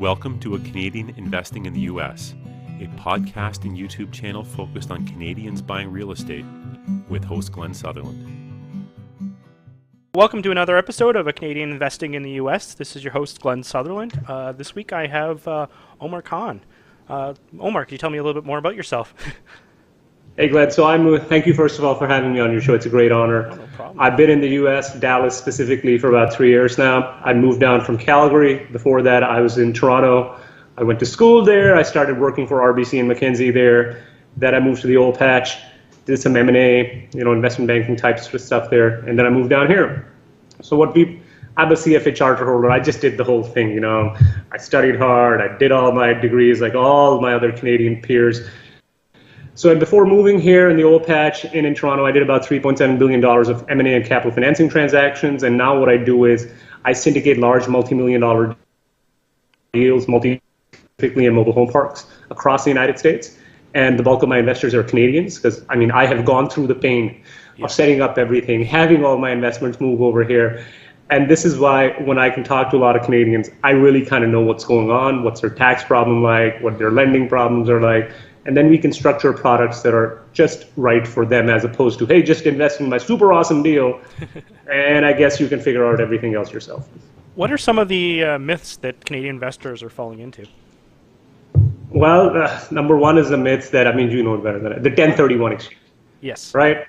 Welcome to A Canadian Investing in the U.S., a podcast and YouTube channel focused on Canadians buying real estate, with host Glenn Sutherland. Welcome to another episode of A Canadian Investing in the U.S. This is your host, Glenn Sutherland. This week I have Omar Khan. Omar, can you tell me a little bit more about yourself? Hey Glenn, so thank you first of all for having me on your show. It's a great honor. Oh, no problem. I've been in the U.S., Dallas specifically, for about 3 years now. I moved down from Calgary. Before that, I was in Toronto. I went to school there. I started working for RBC and McKinsey there. Then I moved to the old patch, did some M&A, investment banking type stuff there, and then I moved down here. So I'm a CFA charter holder. I just did the whole thing, I studied hard. I did all my degrees like all my other Canadian peers. So before moving here in the old patch and in Toronto, I did about $3.7 billion of M&A and capital financing transactions. And now what I do is I syndicate large multi-million-dollar deals, specifically in mobile home parks across the United States. And the bulk of my investors are Canadians because, I have gone through the pain of setting up everything, having all my investments move over here. And this is why when I can talk to a lot of Canadians, I really kind of know what's going on, what's their tax problem like, what their lending problems are like. And then we can structure products that are just right for them as opposed to, hey, just invest in my super awesome deal. And I guess you can figure out everything else yourself. What are some of the myths that Canadian investors are falling into? Well, number one is the myth that, you know it better than I, the 1031 exchange. Yes. Right?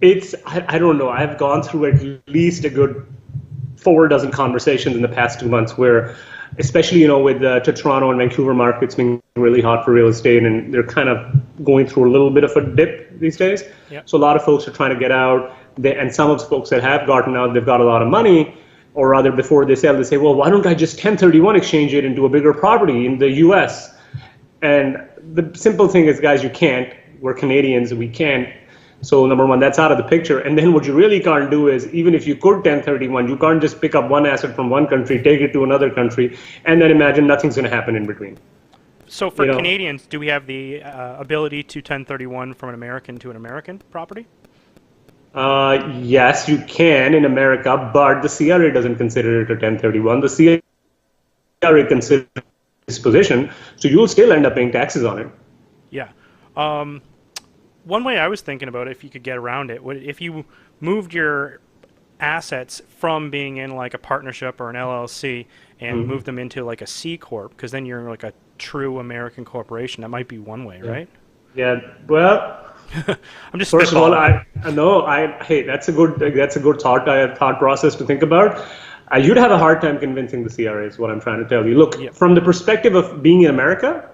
I don't know. I've gone through at least a good 4 dozen conversations in the past 2 months where, especially, with the Toronto and Vancouver markets being really hot for real estate, and they're kind of going through a little bit of a dip these days. Yep. So a lot of folks are trying to get out, and some of the folks that have gotten out, they've got a lot of money, or rather before they sell, they say, well, why don't I just 1031 exchange it into a bigger property in the U.S.? And the simple thing is, guys, you can't. We're Canadians, we can't. So number one, that's out of the picture. And then what you really can't do is, even if you could 1031, you can't just pick up one asset from one country, take it to another country, and then imagine nothing's going to happen in between. So for Canadians, do we have the ability to 1031 from an American to an American property? Yes, you can in America, but the CRA doesn't consider it a 1031. The CRA considers disposition, so you'll still end up paying taxes on it. Yeah. One way I was thinking about it, if you could get around it, if you moved your assets from being in like a partnership or an LLC and moved them into like a C Corp, because then you're like a true American corporation. That might be one way, right? Yeah. Well, I'm just first of all, hey, that's a good thought process to think about. You'd have a hard time convincing the CRA is what I'm trying to tell you. Look, from the perspective of being in America,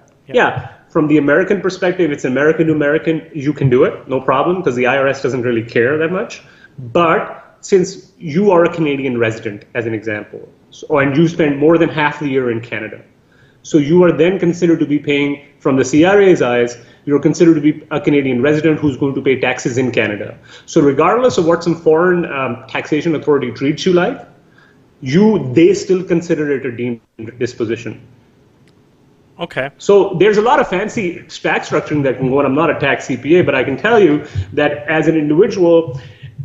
from the American perspective, it's American to American, you can do it, no problem, because the IRS doesn't really care that much. But since you are a Canadian resident, as an example, and you spend more than half the year in Canada, so you are then considered to be paying, from the CRA's eyes, you're considered to be a Canadian resident who's going to pay taxes in Canada. So regardless of what some foreign taxation authority treats you like, they still consider it a deemed disposition. Okay. So there's a lot of fancy tax structuring that can go on. I'm not a tax CPA, but I can tell you that as an individual,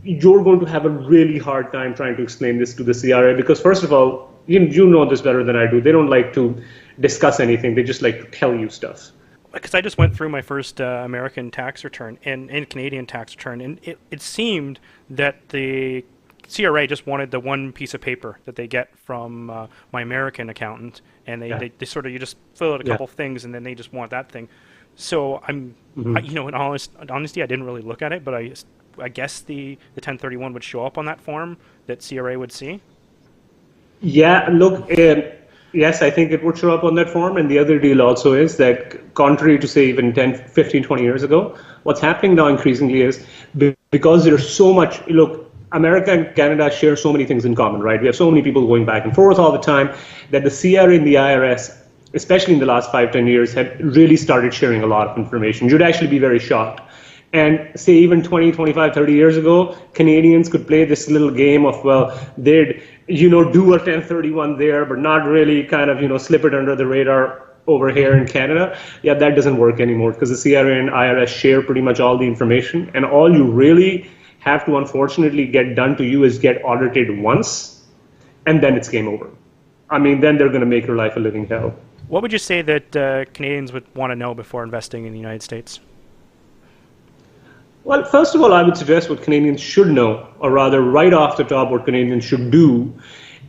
you're going to have a really hard time trying to explain this to the CRA because, first of all, you know this better than I do. They don't like to discuss anything. They just like to tell you stuff. Because I just went through my first American tax return and Canadian tax return, and it seemed that the CRA just wanted the one piece of paper that they get from my American accountant, and they sort of, you just fill out a couple things, and then they just want that thing. So in honesty, I didn't really look at it, but I guess the 1031 would show up on that form that CRA would see. Yeah, look, yes, I think it would show up on that form. And the other deal also is that, contrary to say even 10, 15, 20 years ago, what's happening now increasingly is because there's so much, America and Canada share so many things in common, right? We have so many people going back and forth all the time that the CRA and the IRS, especially in the last 5-10 years, have really started sharing a lot of information. You'd actually be very shocked. And say even 20, 25, 30 years ago, Canadians could play this little game of, well, they'd, do a 1031 there, but not really kind of, slip it under the radar over here in Canada. Yeah, that doesn't work anymore because the CRA and IRS share pretty much all the information, and all you really have to unfortunately get done to you is get audited once, and then it's game over. I mean, then they're going to make your life a living hell. What would you say that Canadians would want to know before investing in the United States? Well, first of all, I would suggest what Canadians should know, or rather, right off the top, what Canadians should do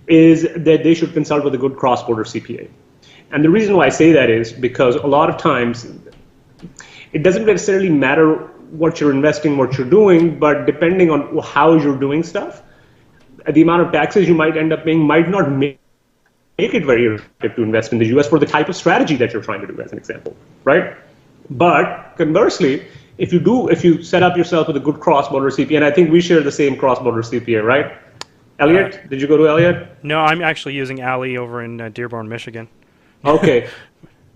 is that they should consult with a good cross-border CPA. And the reason why I say that is because a lot of times it doesn't necessarily matter what you're investing, what you're doing, but depending on how you're doing stuff, the amount of taxes you might end up paying might not make it very attractive to invest in the US for the type of strategy that you're trying to do, as an example, right? But conversely, if you set up yourself with a good cross-border CPA, and I think we share the same cross-border CPA, right? Elliot, did you go to Elliot? No, I'm actually using Ali over in Dearborn, Michigan. Okay.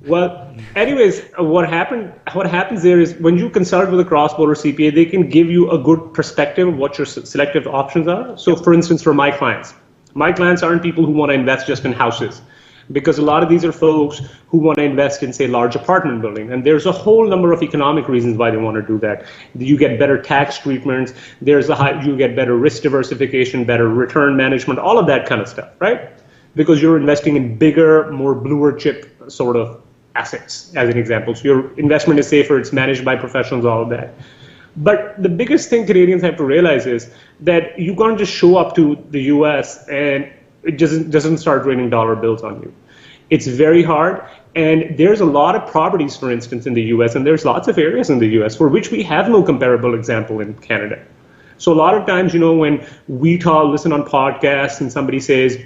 Well, anyways, what happens there is when you consult with a cross-border CPA, they can give you a good perspective of what your selective options are. So, for instance, for my clients aren't people who want to invest just in houses, because a lot of these are folks who want to invest in, say, large apartment building. And there's a whole number of economic reasons why they want to do that. You get better tax treatments, you get better risk diversification, better return management, all of that kind of stuff, right? Because you're investing in bigger, more bluer chip sort of assets, as an example. So your investment is safer, it's managed by professionals, all of that. But the biggest thing Canadians have to realize is that you can't just show up to the US and it doesn't start raining dollar bills on you. It's very hard, and there's a lot of properties, for instance, in the US, and there's lots of areas in the US for which we have no comparable example in Canada. So a lot of times, when we listen on podcasts and somebody says,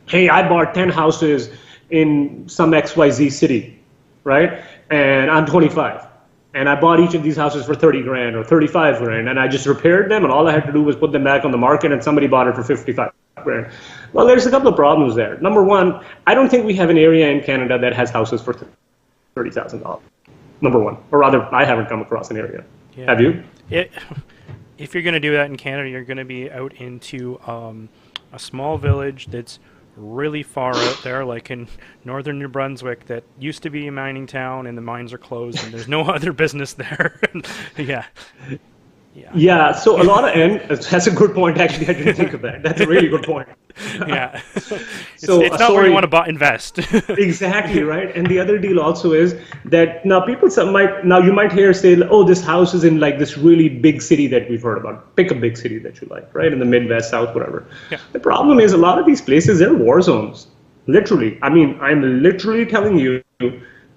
hey, I bought 10 houses in some XYZ city, right? And I'm 25. And I bought each of these houses for 30 grand or 35 grand, and I just repaired them, and all I had to do was put them back on the market, and somebody bought it for 55 grand. Well, there's a couple of problems there. Number one, I don't think we have an area in Canada that has houses for $30,000. Number one. Or rather, I haven't come across an area. Yeah. Have you? If you're going to do that in Canada, you're going to be out into a small village that's really far out there, like in northern New Brunswick, that used to be a mining town, and the mines are closed, and there's no other business there. Yeah. So a lot of that's a good point. Actually, I didn't think of that. That's a really good point. Yeah. It's not where you want to invest. Exactly right. And the other deal also is that now you might hear say, oh, this house is in like this really big city that we've heard about. Pick a big city that you like, right? In the Midwest, South, whatever. Yeah. The problem is a lot of these places, they're war zones. Literally. I mean, I'm literally telling you,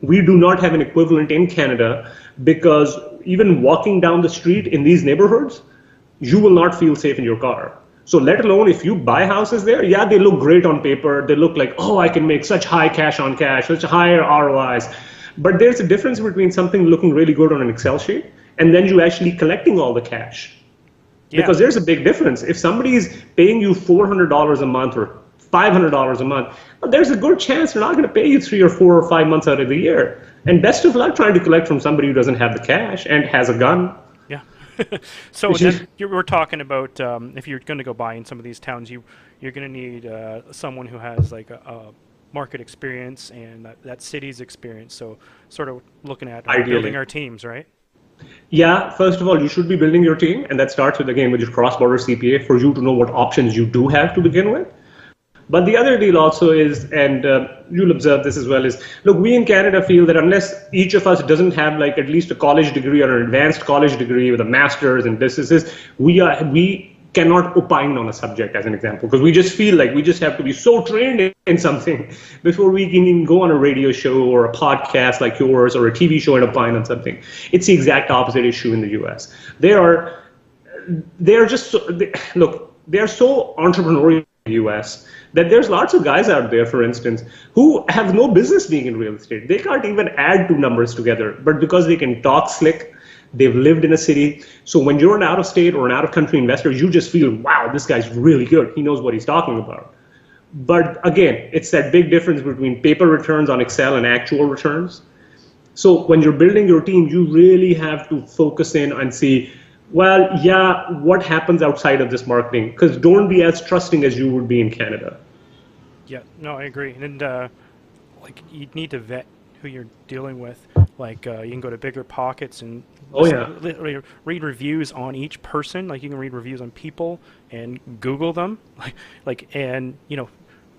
we do not have an equivalent in Canada, because even walking down the street in these neighborhoods, you will not feel safe in your car. So let alone if you buy houses there, yeah, they look great on paper. They look like, oh, I can make such high cash on cash, such higher ROIs. But there's a difference between something looking really good on an Excel sheet and then you actually collecting all the cash. Yeah. Because there's a big difference. If somebody is paying you $400 a month or $500 a month, well, there's a good chance they're not going to pay you 3 or 4 or 5 months out of the year. And best of luck trying to collect from somebody who doesn't have the cash and has a gun. Yeah. So we're talking about if you're going to go buy in some of these towns, you're going to need someone who has like a market experience and that city's experience. So sort of looking at building our teams, right? Yeah, first of all, you should be building your team, and that starts with your cross-border CPA for you to know what options you do have to begin with. But the other deal also is, and you'll observe this as well, is, look, we in Canada feel that unless each of us doesn't have like at least a college degree or an advanced college degree with a master's in businesses, we cannot opine on a subject, as an example, because we just feel like we just have to be so trained in something before we can even go on a radio show or a podcast like yours or a TV show and opine on something. It's the exact opposite issue in the US. They are so entrepreneurial in the US that there's lots of guys out there, for instance, who have no business being in real estate. They can't even add two numbers together, but because they can talk slick, they've lived in a city. So when you're an out-of-state or an out-of-country investor, you just feel, wow, this guy's really good. He knows what he's talking about. But again, it's that big difference between paper returns on Excel and actual returns. So when you're building your team, you really have to focus in and see, well, yeah, what happens outside of this marketing? Because don't be as trusting as you would be in Canada. Yeah, no, I agree. And like you need to vet who you're dealing with. Like you can go to Bigger Pockets and read reviews on each person. Like you can read reviews on people and Google them. And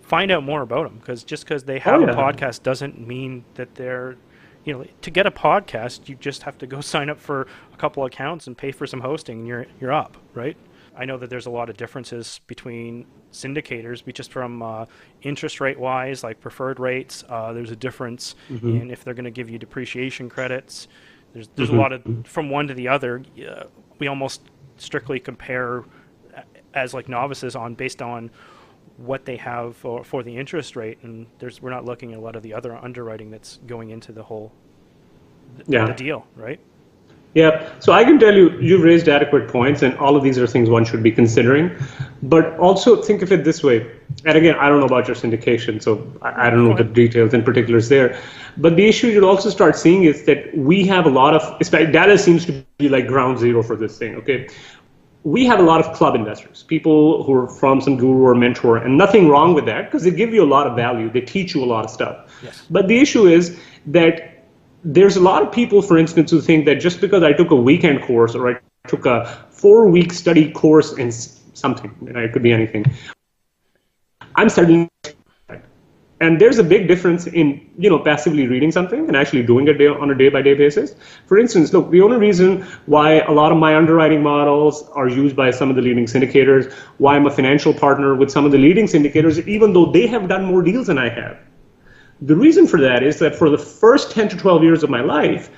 find out more about them, because just because they have Oh, a yeah. podcast doesn't mean that they're, to get a podcast, you just have to go sign up for a couple accounts and pay for some hosting, and you're up, right? I know that there's a lot of differences between syndicators, just from interest rate wise, like preferred rates. There's a difference in if they're going to give you depreciation credits. There's a lot of, from one to the other. We almost strictly compare as like novices based on what they have for the interest rate, and we're not looking at a lot of the other underwriting that's going into the whole the deal, right? Yeah, so I can tell you, you've raised adequate points, and all of these are things one should be considering. But also think of it this way, and again, I don't know about your syndication, so I don't know the details and particulars there. But the issue you'll also start seeing is that we have a lot of, especially Dallas seems to be like ground zero for this thing, okay? We have a lot of club investors, people who are from some guru or mentor, and nothing wrong with that, because they give you a lot of value, they teach you a lot of stuff. Yes. But the issue is that there's a lot of people, for instance, who think that just because I took a weekend course or I took a 4-week study course in something, it could be anything, I'm studying. And there's a big difference in, passively reading something and actually doing it on a day-by-day basis. For instance, look, the only reason why a lot of my underwriting models are used by some of the leading syndicators, why I'm a financial partner with some of the leading syndicators, even though they have done more deals than I have. The reason for that is that for the first 10 to 12 years of my life,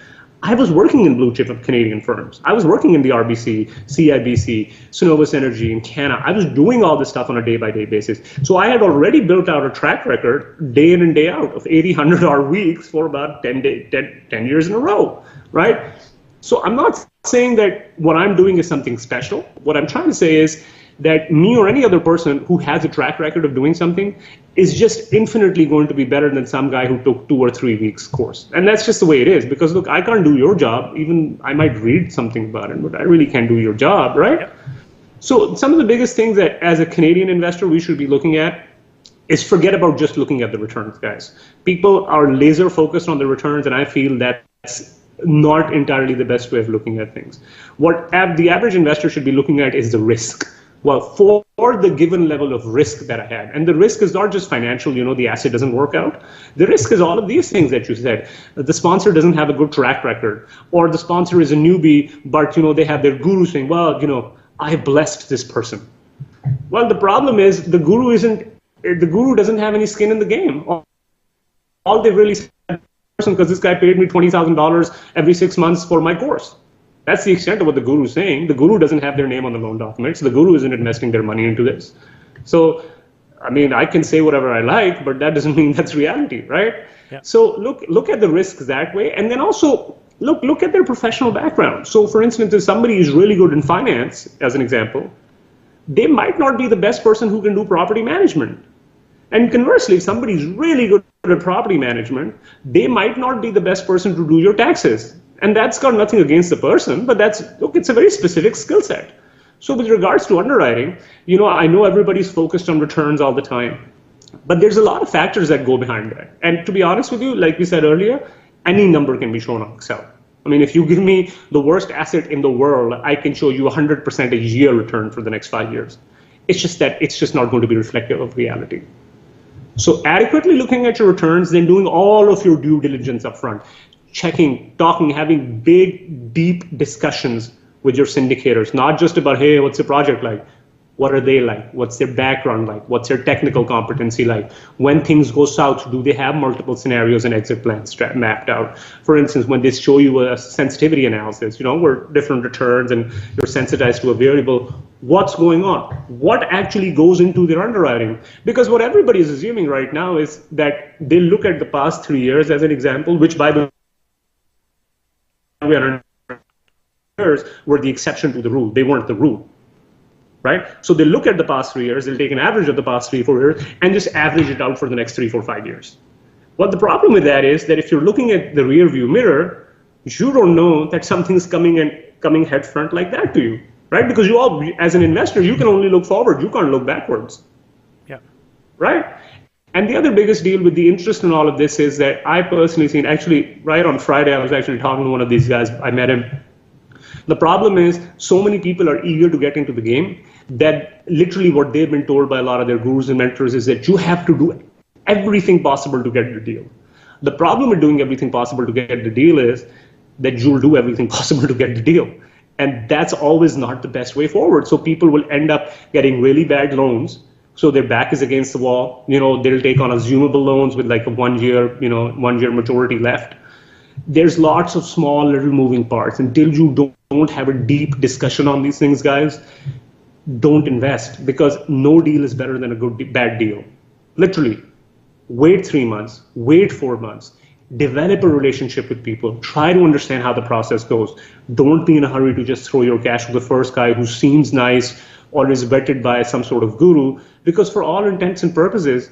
I was working in blue chip of Canadian firms. I was working in the RBC, CIBC, Synovus Energy, and Canada. I was doing all this stuff on a day-by-day basis. So I had already built out a track record day in and day out of 80, 100-hour weeks for about 10 years in a row, right? So I'm not saying that what I'm doing is something special. What I'm trying to say is that me or any other person who has a track record of doing something is just infinitely going to be better than some guy who took 2 or 3 weeks course. And that's just the way it is, because look, I can't do your job. Even I might read something about it, but I really can't do your job, right? Yep. So some of the biggest things that as a Canadian investor we should be looking at is forget about just looking at the returns, guys. People are laser focused on the returns, and I feel that's not entirely the best way of looking at things. What the average investor should be looking at is the risk. Well, for the given level of risk that I had, and the risk is not just financial, the asset doesn't work out. The risk is all of these things that you said. The sponsor doesn't have a good track record, or the sponsor is a newbie, but they have their guru saying, well, I blessed this person. Well, the problem is the guru doesn't have any skin in the game. All they really said, because this guy paid me $20,000 every 6 months for my course. That's the extent of what the guru is saying. The guru doesn't have their name on the loan documents. The guru isn't investing their money into this. So, I can say whatever I like, but that doesn't mean that's reality, right? Yeah. So look at the risks that way, and then also look at their professional background. So, for instance, if somebody is really good in finance, as an example, they might not be the best person who can do property management. And conversely, if somebody is really good at property management, they might not be the best person to do your taxes. And that's got nothing against the person, but it's a very specific skill set. So with regards to underwriting, I know everybody's focused on returns all the time, but there's a lot of factors that go behind that. And to be honest with you, like we said earlier, any number can be shown on Excel. If you give me the worst asset in the world, I can show you 100% a year return for the next 5 years. It's just that it's just not going to be reflective of reality. So adequately looking at your returns, then doing all of your due diligence up front. Checking, talking, having big, deep discussions with your syndicators, not just about, hey, what's the project like? What are they like? What's their background like? What's their technical competency like? When things go south, do they have multiple scenarios and exit plans mapped out? For instance, when they show you a sensitivity analysis, where different returns and you're sensitized to a variable, what's going on? What actually goes into their underwriting? Because what everybody is assuming right now is that they look at the past 3 years as an example, which by the were the exception to the rule. They weren't the rule, right? So they look at the past 3 years, they'll take an average of the past 3-4 years and just average it out for the next 3-4-5 years. Well, the problem with that is that if you're looking at the rear view mirror, you don't know that something's coming head front like that to you, right? Because as an investor, you can only look forward. You can't look backwards. Yeah. Right? And the other biggest deal with the interest in all of this is that I personally seen, actually, right on Friday, I was actually talking to one of these guys. I met him. The problem is so many people are eager to get into the game that literally what they've been told by a lot of their gurus and mentors is that you have to do everything possible to get the deal. The problem with doing everything possible to get the deal is that you'll do everything possible to get the deal. And that's always not the best way forward. So people will end up getting really bad loans. So their back is against the wall. They'll take on assumable loans with like a 1 year, 1 year maturity left. There's lots of small little moving parts. Until you don't have a deep discussion on these things, guys, don't invest, because no deal is better than a bad deal. Literally, wait 3 months, wait 4 months. Develop a relationship with people. Try to understand how the process goes. Don't be in a hurry to just throw your cash to the first guy who seems nice or is vetted by some sort of guru, because for all intents and purposes,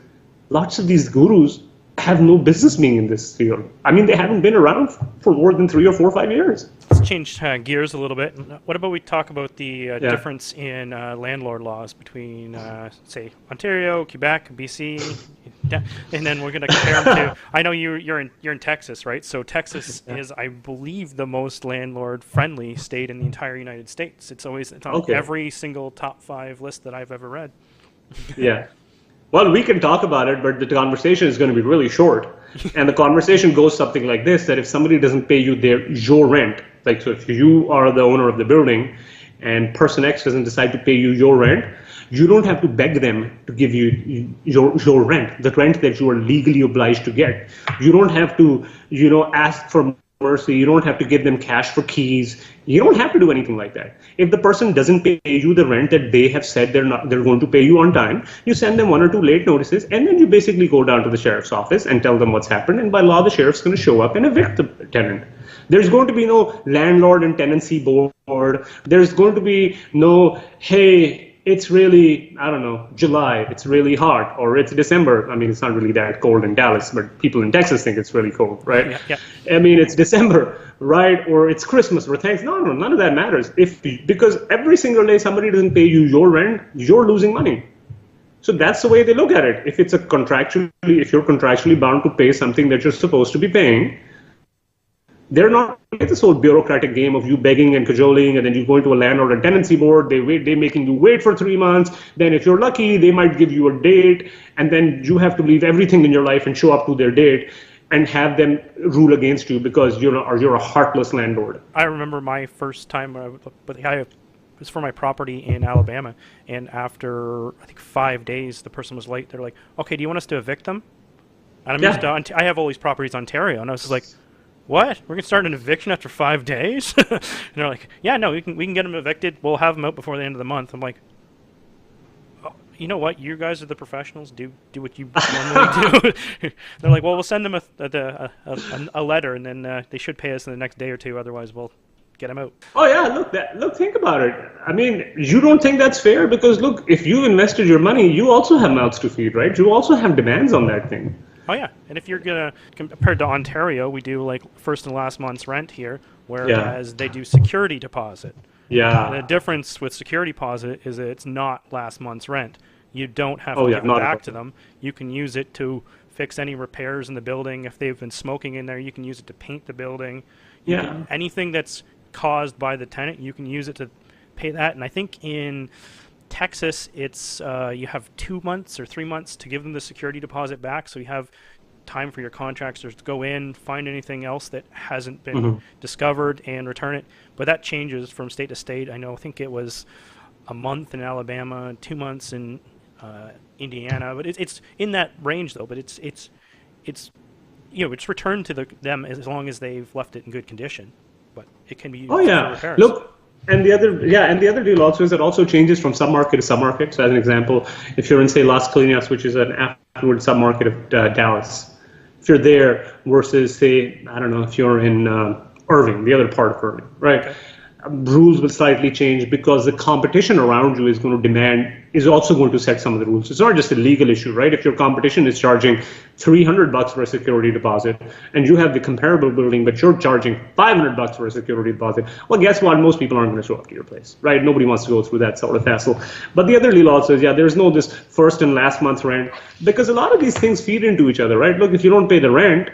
lots of these gurus have no business being in this field. I mean, they haven't been around for more than 3 or 4 or 5 years. Let's change gears a little bit. What about we talk about the difference in landlord laws between, say, Ontario, Quebec, BC, and then we're going to compare them to. I know you're in Texas, right? So Texas is, I believe, the most landlord-friendly state in the entire United States. It's on every single top 5 list that I've ever read. Yeah. Well, we can talk about it, but the conversation is going to be really short. And the conversation goes something like this, that if somebody doesn't pay you your rent, like, so if you are the owner of the building and person X doesn't decide to pay you your rent, you don't have to beg them to give you your rent, the rent that you are legally obliged to get. You don't have to, ask for mercy. You don't have to give them cash for keys. You don't have to do anything like that. If the person doesn't pay you the rent that they have said they're going to pay you on time, you send them 1 or 2 late notices, and then you basically go down to the sheriff's office and tell them what's happened. And by law, the sheriff's going to show up and evict the tenant. There's going to be no landlord and tenancy board. There's going to be no, hey, it's really, I don't know, July, it's really hot, or it's December. I mean, it's not really that cold in Dallas, but people in Texas think it's really cold, right? Yeah. I mean, it's December, right? Or it's Christmas or Thanksgiving. No, none of that matters. Because every single day somebody doesn't pay you your rent, you're losing money. So that's the way they look at it. If you're contractually bound to pay something that you're supposed to be paying, they're not like this whole bureaucratic game of you begging and cajoling, and then you go into a landlord and tenancy board. They're making you wait for 3 months. Then if you're lucky, they might give you a date, and then you have to leave everything in your life and show up to their date and have them rule against you because you're a heartless landlord. I remember my first time, it was for my property in Alabama, and after I think 5 days, the person was late. They're like, "Okay, do you want us to evict them?" And I'm used to, I have all these properties in Ontario, and I was just like, "What? We're gonna start an eviction after 5 days?" And they're like, "Yeah, no, we can get them evicted. We'll have them out before the end of the month." I'm like, "Oh, you know what? You guys are the professionals. Do what you normally do." They're like, "Well, we'll send them a letter, and then they should pay us in the next day or 2. Otherwise, we'll get them out." Oh yeah, look, think about it. I mean, you don't think that's fair because look, if you invested your money, you also have mouths to feed, right? You also have demands on that thing. Oh yeah, and if you're gonna compared to Ontario, we do like first and last month's rent here, whereas they do security deposit. Yeah. And the difference with security deposit is that it's not last month's rent. You don't have to give it back to them. You can use it to fix any repairs in the building. If they've been smoking in there, you can use it to paint the building. Anything that's caused by the tenant, you can use it to pay that. And I think in Texas, it's you have 2 months or 3 months to give them the security deposit back. So you have time for your contractors to go in, find anything else that hasn't been discovered, and return it. But that changes from state to state. I think it was a month in Alabama, 2 months in Indiana. But it's in that range though. But it's returned to them as long as they've left it in good condition. But it can be used for repairs. Look. And the other deal also is it also changes from submarket to submarket. So as an example, if you're in, say, Las Colinas, which is an affluent submarket of Dallas, if you're there versus, say, I don't know, if you're in Irving, the other part of Irving, right? Okay. Rules will slightly change because the competition around you is also going to set some of the rules. It's not just a legal issue, right? If your competition is charging $300 for a security deposit and you have the comparable building, but you're charging $500 for a security deposit, well, guess what? Most people aren't going to show up to your place, right? Nobody wants to go through that sort of hassle. But the other deal also is, there's no this first and last month rent because a lot of these things feed into each other, right? Look, if you don't pay the rent,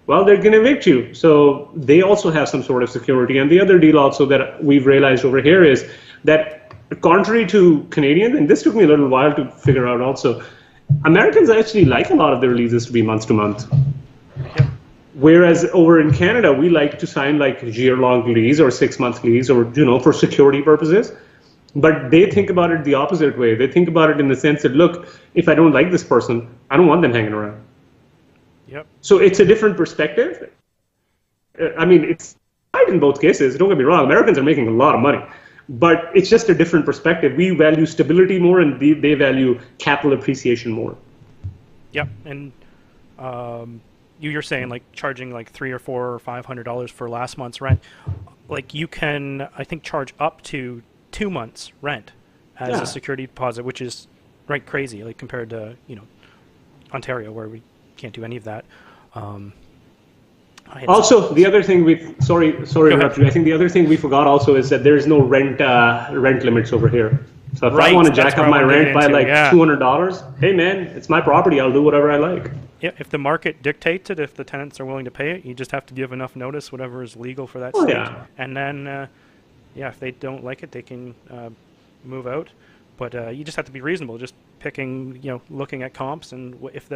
well, they're going to evict you. So they also have some sort of security. And the other deal also that we've realized over here is that contrary to Canadians, and this took me a little while to figure out also, Americans actually like a lot of their leases to be month to month. Yep. Whereas over in Canada, we like to sign like a year-long lease or 6-month lease or, for security purposes. But they think about it the opposite way. They think about it in the sense that, look, if I don't like this person, I don't want them hanging around. Yep. So it's a different perspective. I mean, it's right in both cases. Don't get me wrong. Americans are making a lot of money. But it's just a different perspective. We value stability more, and they value capital appreciation more. Yep. And you're saying like charging like $300 or $400 or $500 for last month's rent. Like you can, I think, charge up to 2 months rent as a security deposit, which is right crazy, like compared to Ontario, where we can't do any of that. Also, the other thing sorry to interrupt you. I think the other thing we forgot also is that there is no rent limits over here. So if I want to jack up my rent by like $200, hey man, it's my property. I'll do whatever I like. Yeah, if the market dictates it, if the tenants are willing to pay it, you just have to give enough notice, whatever is legal for that state. Yeah. And then, if they don't like it, they can move out. But you just have to be reasonable, just picking, looking at comps, and if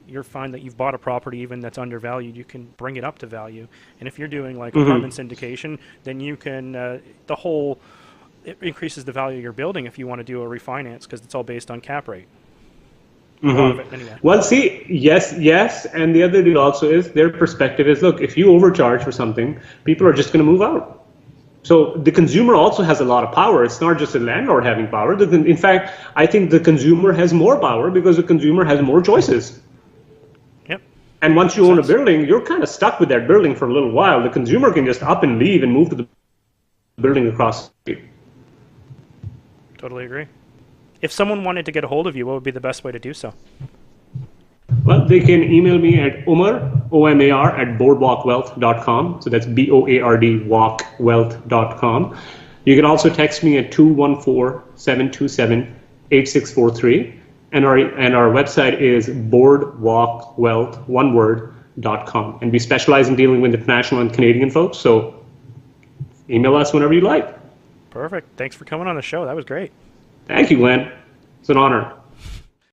you find that you've bought a property even that's undervalued, you can bring it up to value. And if you're doing like apartment syndication, then you can, it increases the value of your building if you want to do a refinance, because it's all based on cap rate. A lot of it, anyway. Well, see, yes, and the other deal also is their perspective is, look, if you overcharge for something, people are just going to move out. So the consumer also has a lot of power. It's not just the landlord having power. In fact, I think the consumer has more power because the consumer has more choices. Yep. And once you own a building, you're kind of stuck with that building for a little while. The consumer can just up and leave and move to the building across the street. Totally agree. If someone wanted to get a hold of you, what would be the best way to do so? Well, they can email me at Omar, O-M-A-R, at boardwalkwealth.com. So that's B-O-A-R-D, walkwealth.com. You can also text me at 214-727-8643. And our website is boardwalkwealth.com. And we specialize in dealing with international and Canadian folks. So email us whenever you like. Perfect. Thanks for coming on the show. That was great. Thank you, Glenn. It's an honor.